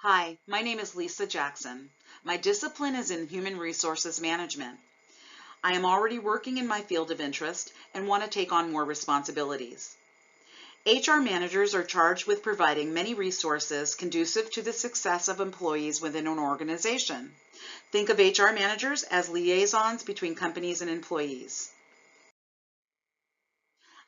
Hi, my name is Lisa Jackson. My discipline is in human resources management. I am already working in my field of interest and want to take on more responsibilities. HR managers are charged with providing many resources conducive to the success of employees within an organization. Think of HR managers as liaisons between companies and employees.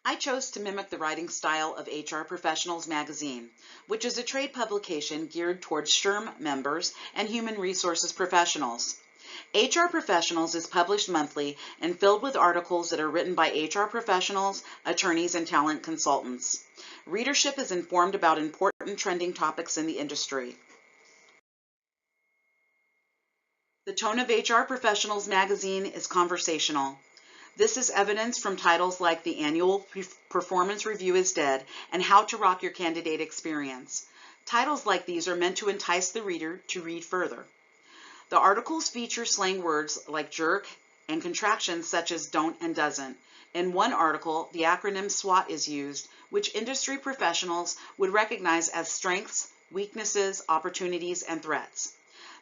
I chose to mimic the writing style of HR Professionals magazine, which is a trade publication geared towards SHRM members and human resources professionals. HR Professionals is published monthly and filled with articles that are written by HR professionals, attorneys, and talent consultants. Readership is informed about important trending topics in the industry. The tone of HR Professionals magazine is conversational. This is evidenced from titles like The Annual Performance Review is Dead and How to Rock Your Candidate Experience. Titles like these are meant to entice the reader to read further. The articles feature slang words like jerk and contractions such as don't and doesn't. In one article, the acronym SWOT is used, which industry professionals would recognize as strengths, weaknesses, opportunities, and threats.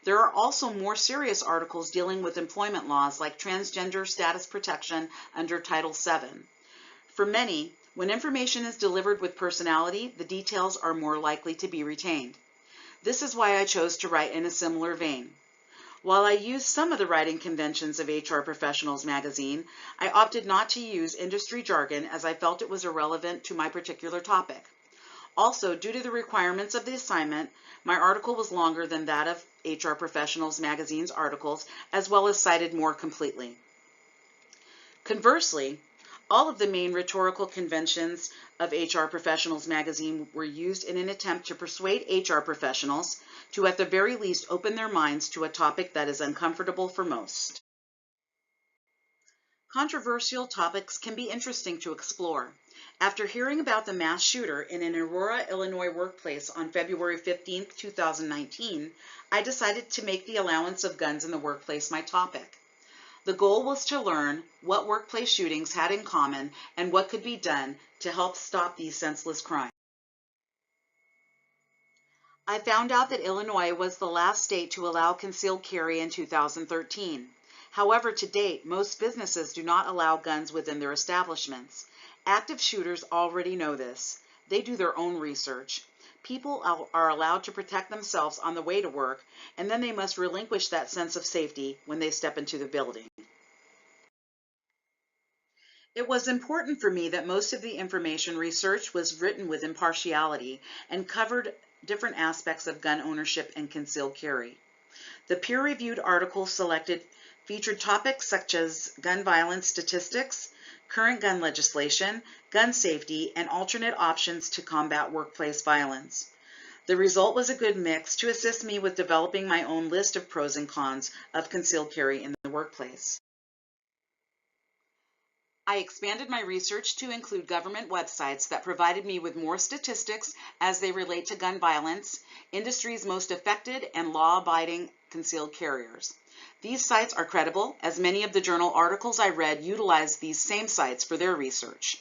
There are also more serious articles dealing with employment laws like transgender status protection under Title VII. For many, when information is delivered with personality, the details are more likely to be retained. This is why I chose to write in a similar vein. While I used some of the writing conventions of HR Professionals magazine, I opted not to use industry jargon as I felt it was irrelevant to my particular topic. Also, due to the requirements of the assignment, my article was longer than that of HR Professionals magazine's articles, as well as cited more completely. Conversely, all of the main rhetorical conventions of HR Professionals magazine were used in an attempt to persuade HR professionals to at the very least open their minds to a topic that is uncomfortable for most. Controversial topics can be interesting to explore. After hearing about the mass shooter in an Aurora, Illinois workplace on February 15, 2019, I decided to make the allowance of guns in the workplace my topic. The goal was to learn what workplace shootings had in common and what could be done to help stop these senseless crimes. I found out that Illinois was the last state to allow concealed carry in 2013. However, to date, most businesses do not allow guns within their establishments. Active shooters already know this. They do their own research. People are allowed to protect themselves on the way to work, and then they must relinquish that sense of safety when they step into the building. It was important for me that most of the information researched was written with impartiality and covered different aspects of gun ownership and concealed carry. The peer-reviewed articles selected featured topics such as gun violence statistics, current gun legislation, gun safety, and alternate options to combat workplace violence. The result was a good mix to assist me with developing my own list of pros and cons of concealed carry in the workplace. I expanded my research to include government websites that provided me with more statistics as they relate to gun violence, industries most affected, and law-abiding concealed carriers. These sites are credible, as many of the journal articles I read utilized these same sites for their research.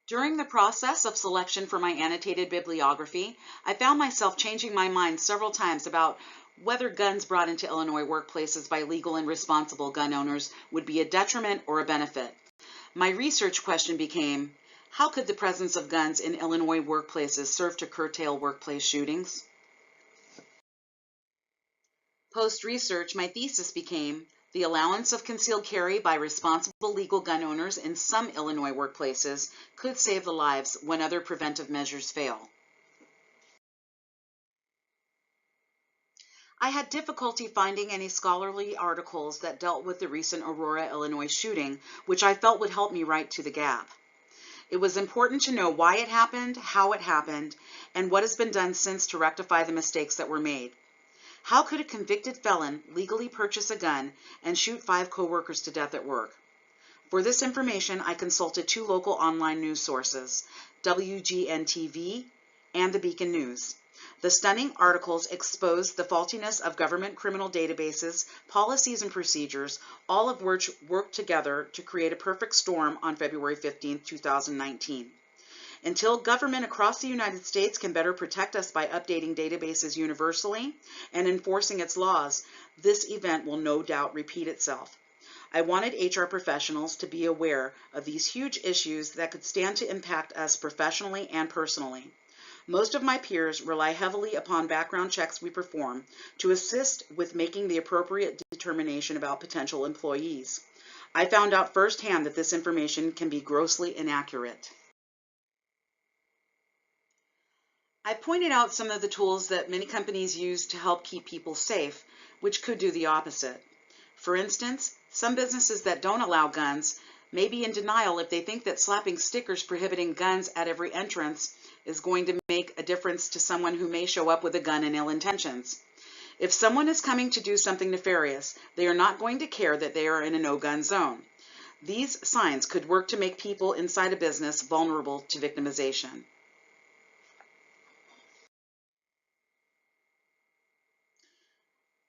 During the process of selection for my annotated bibliography, I found myself changing my mind several times about whether guns brought into Illinois workplaces by legal and responsible gun owners would be a detriment or a benefit. My research question became, how could the presence of guns in Illinois workplaces serve to curtail workplace shootings? Post-research, my thesis became, the allowance of concealed carry by responsible legal gun owners in some Illinois workplaces could save the lives when other preventive measures fail. I had difficulty finding any scholarly articles that dealt with the recent Aurora, Illinois shooting, which I felt would help me write to the gap. It was important to know why it happened, how it happened, and what has been done since to rectify the mistakes that were made. How could a convicted felon legally purchase a gun and shoot 5 co-workers to death at work? For this information, I consulted 2 local online news sources, WGN-TV and the Beacon News. The stunning articles exposed the faultiness of government criminal databases, policies, and procedures, all of which worked together to create a perfect storm on February 15, 2019. Until government across the United States can better protect us by updating databases universally and enforcing its laws, this event will no doubt repeat itself. I wanted HR professionals to be aware of these huge issues that could stand to impact us professionally and personally. Most of my peers rely heavily upon background checks we perform to assist with making the appropriate determination about potential employees. I found out firsthand that this information can be grossly inaccurate. I pointed out some of the tools that many companies use to help keep people safe, which could do the opposite. For instance, some businesses that don't allow guns may be in denial if they think that slapping stickers prohibiting guns at every entrance is going to make a difference to someone who may show up with a gun and ill intentions. If someone is coming to do something nefarious, they are not going to care that they are in a no-gun zone. These signs could work to make people inside a business vulnerable to victimization.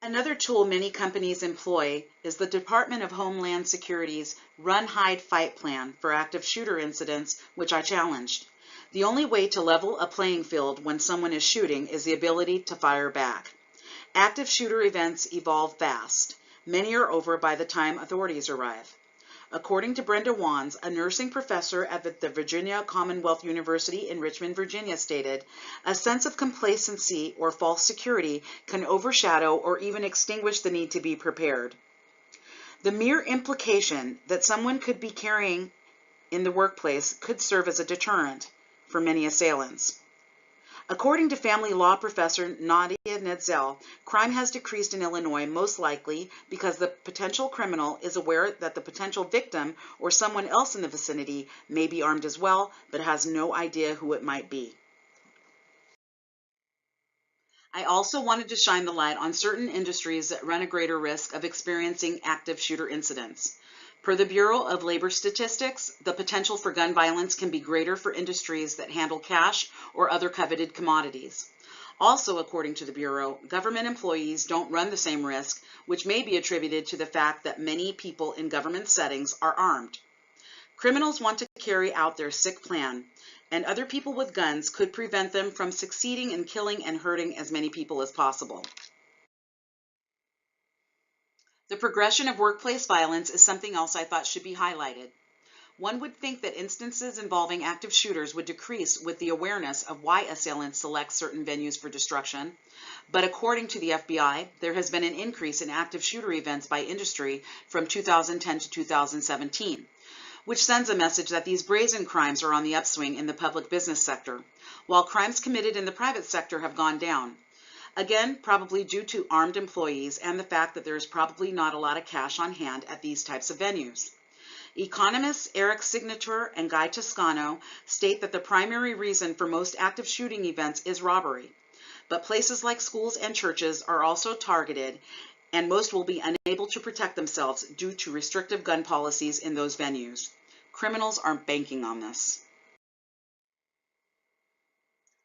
Another tool many companies employ is the Department of Homeland Security's Run, Hide, Fight plan for active shooter incidents, which I challenged. The only way to level a playing field when someone is shooting is the ability to fire back. Active shooter events evolve fast. Many are over by the time authorities arrive. According to Brenda Wands, a nursing professor at the Virginia Commonwealth University in Richmond, Virginia, stated, "A sense of complacency or false security can overshadow or even extinguish the need to be prepared." The mere implication that someone could be carrying in the workplace could serve as a deterrent for many assailants. According to family law professor Nadia Netzel, crime has decreased in Illinois most likely because the potential criminal is aware that the potential victim or someone else in the vicinity may be armed as well, but has no idea who it might be. I also wanted to shine the light on certain industries that run a greater risk of experiencing active shooter incidents. Per the Bureau of Labor Statistics, the potential for gun violence can be greater for industries that handle cash or other coveted commodities. Also, according to the Bureau, government employees don't run the same risk, which may be attributed to the fact that many people in government settings are armed. Criminals want to carry out their sick plan, and other people with guns could prevent them from succeeding in killing and hurting as many people as possible. The progression of workplace violence is something else I thought should be highlighted. One would think that instances involving active shooters would decrease with the awareness of why assailants select certain venues for destruction, but according to the FBI, there has been an increase in active shooter events by industry from 2010 to 2017, which sends a message that these brazen crimes are on the upswing in the public business sector, while crimes committed in the private sector have gone down. Again, probably due to armed employees and the fact that there is probably not a lot of cash on hand at these types of venues. Economists Eric Signature and Guy Toscano state that the primary reason for most active shooting events is robbery, but places like schools and churches are also targeted, and most will be unable to protect themselves due to restrictive gun policies in those venues. Criminals are banking on this.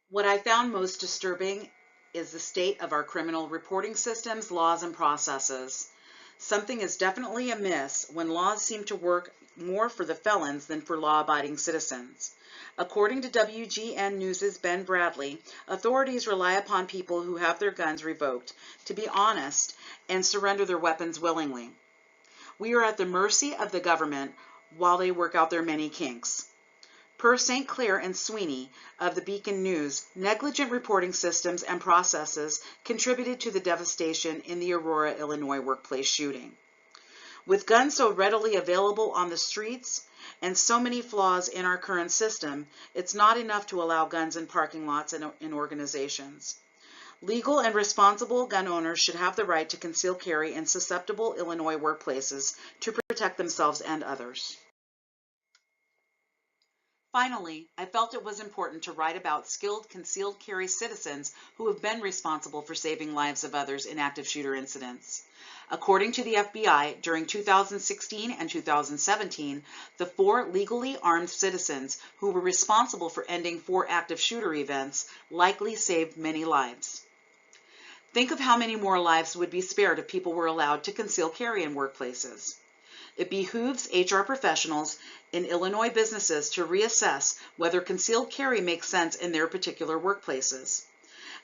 What I found most disturbing is the state of our criminal reporting systems, laws, and processes. Something is definitely amiss when laws seem to work more for the felons than for law-abiding citizens. According to WGN News' Ben Bradley, authorities rely upon people who have their guns revoked to be honest and surrender their weapons willingly. We are at the mercy of the government while they work out their many kinks. Per St. Clair and Sweeney of the Beacon News, negligent reporting systems and processes contributed to the devastation in the Aurora, Illinois workplace shooting. With guns so readily available on the streets and so many flaws in our current system, it's not enough to allow guns in parking lots and in organizations. Legal and responsible gun owners should have the right to conceal carry in susceptible Illinois workplaces to protect themselves and others. Finally, I felt it was important to write about skilled concealed carry citizens who have been responsible for saving lives of others in active shooter incidents. According to the FBI, during 2016 and 2017, the 4 legally armed citizens who were responsible for ending 4 active shooter events likely saved many lives. Think of how many more lives would be spared if people were allowed to conceal carry in workplaces. It behooves HR professionals in Illinois businesses to reassess whether concealed carry makes sense in their particular workplaces.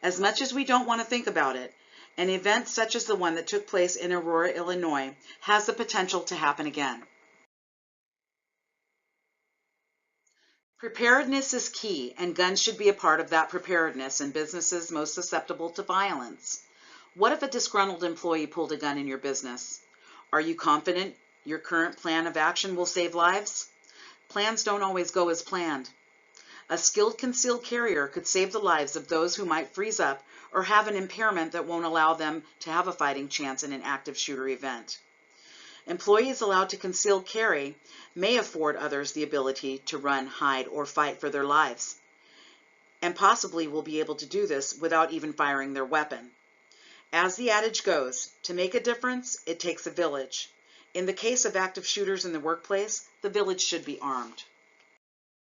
As much as we don't want to think about it, an event such as the one that took place in Aurora, Illinois, has the potential to happen again. Preparedness is key, and guns should be a part of that preparedness in businesses most susceptible to violence. What if a disgruntled employee pulled a gun in your business? Are you confident your current plan of action will save lives? Plans don't always go as planned. A skilled concealed carrier could save the lives of those who might freeze up or have an impairment that won't allow them to have a fighting chance in an active shooter event. Employees allowed to conceal carry may afford others the ability to run, hide, or fight for their lives, and possibly will be able to do this without even firing their weapon. As the adage goes, to make a difference, it takes a village. In the case of active shooters in the workplace, the village should be armed.